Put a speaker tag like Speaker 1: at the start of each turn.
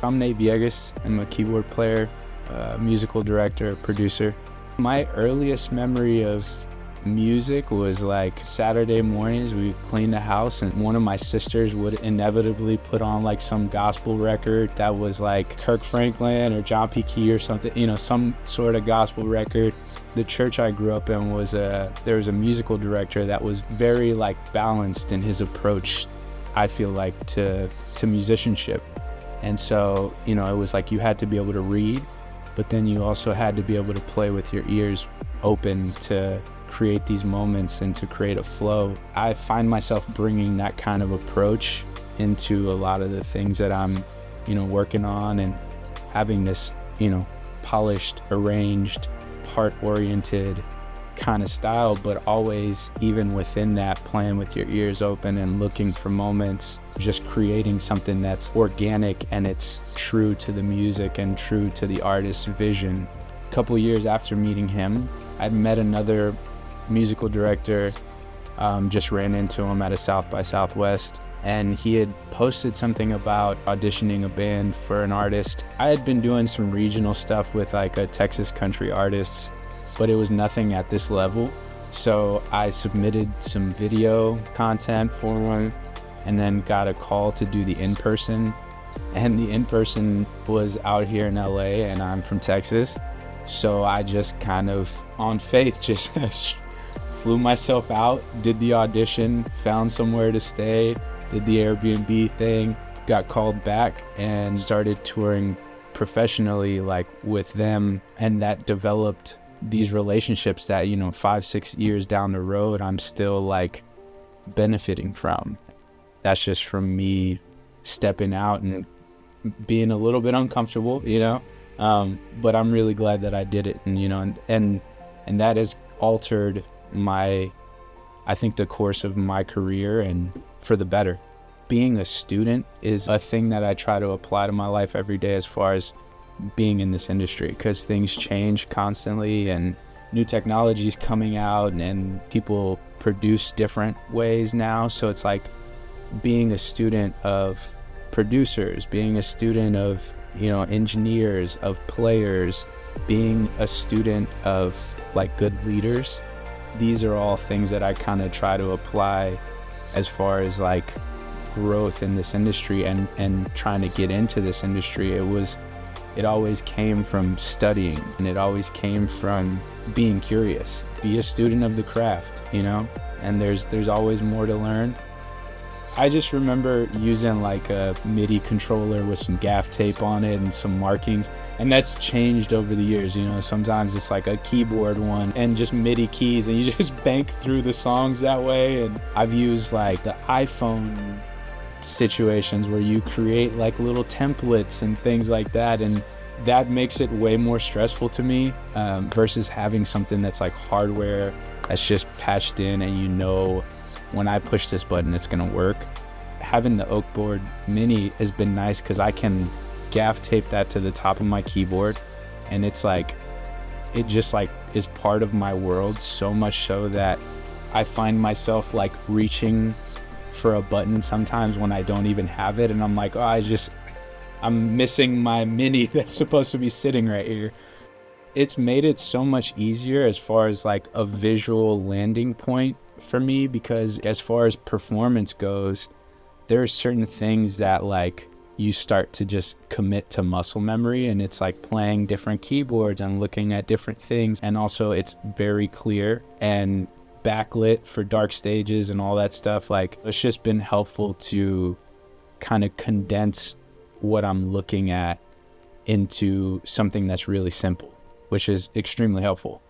Speaker 1: So I'm Nate Villegas. I'm a keyboard player, musical director, producer. My earliest memory of music was like Saturday mornings. We would clean the house and one of my sisters would inevitably put on like some gospel record that was like Kirk Franklin or John P. Key or something, you know, some sort of gospel record. The church I grew up in was there was a musical director that was very like balanced in his approach, I feel like, to musicianship. And so, you know, it was like you had to be able to read, but then you also had to be able to play with your ears open to create these moments and to create a flow. I find myself bringing that kind of approach into a lot of the things that I'm, you know, working on, and having this, you know, polished, arranged, part-oriented kind of style, but always, even within that, playing with your ears open and looking for moments, just creating something that's organic and it's true to the music and true to the artist's vision. A couple years after meeting him, I met another musical director, just ran into him at a South by Southwest, and he had posted something about auditioning a band for an artist. I had been doing some regional stuff with like a Texas country artist, but it was nothing at this level. So I submitted some video content for one, and then got a call to do the in-person. And the in-person was out here in LA, and I'm from Texas. So I just kind of, on faith, just flew myself out, did the audition, found somewhere to stay, did the Airbnb thing, got called back, and started touring professionally, like with them. And that developed these relationships that, you know, 5-6 years down the road, I'm still like benefiting from. That's just from me stepping out and being a little bit uncomfortable, you know, but I'm really glad that I did it. And, you know, and that has altered I think the course of my career, and for the better. Being a student is a thing that I try to apply to my life every day as far as being in this industry, because things change constantly and new technology is coming out and people produce different ways now. So it's like being a student of producers, being a student of, you know, engineers, of players, being a student of like good leaders. These are all things that I kind of try to apply as far as like growth in this industry and trying to get into this industry. It always came from studying, and it always came from being curious. Be a student of the craft, you know, and there's always more to learn. I just remember using like a MIDI controller with some gaff tape on it and some markings, and that's changed over the years. You know, sometimes it's like a keyboard one and just MIDI keys, and you just bank through the songs that way. And I've used like the iPhone situations where you create like little templates and things like that, and that makes it way more stressful to me versus having something that's like hardware that's just patched in, and you know, when I push this button, it's gonna work. Having the Oak Board Mini has been nice because I can gaff tape that to the top of my keyboard, and it's like, it just like is part of my world, so much so that I find myself like reaching for a button sometimes when I don't even have it, and I'm like, oh, I'm missing my Mini that's supposed to be sitting right here. It's made it so much easier as far as like a visual landing point for me, because as far as performance goes, there are certain things that like you start to just commit to muscle memory, and it's like playing different keyboards and looking at different things, and also it's very clear and backlit for dark stages and all that stuff. Like, it's just been helpful to kind of condense what I'm looking at into something that's really simple, which is extremely helpful.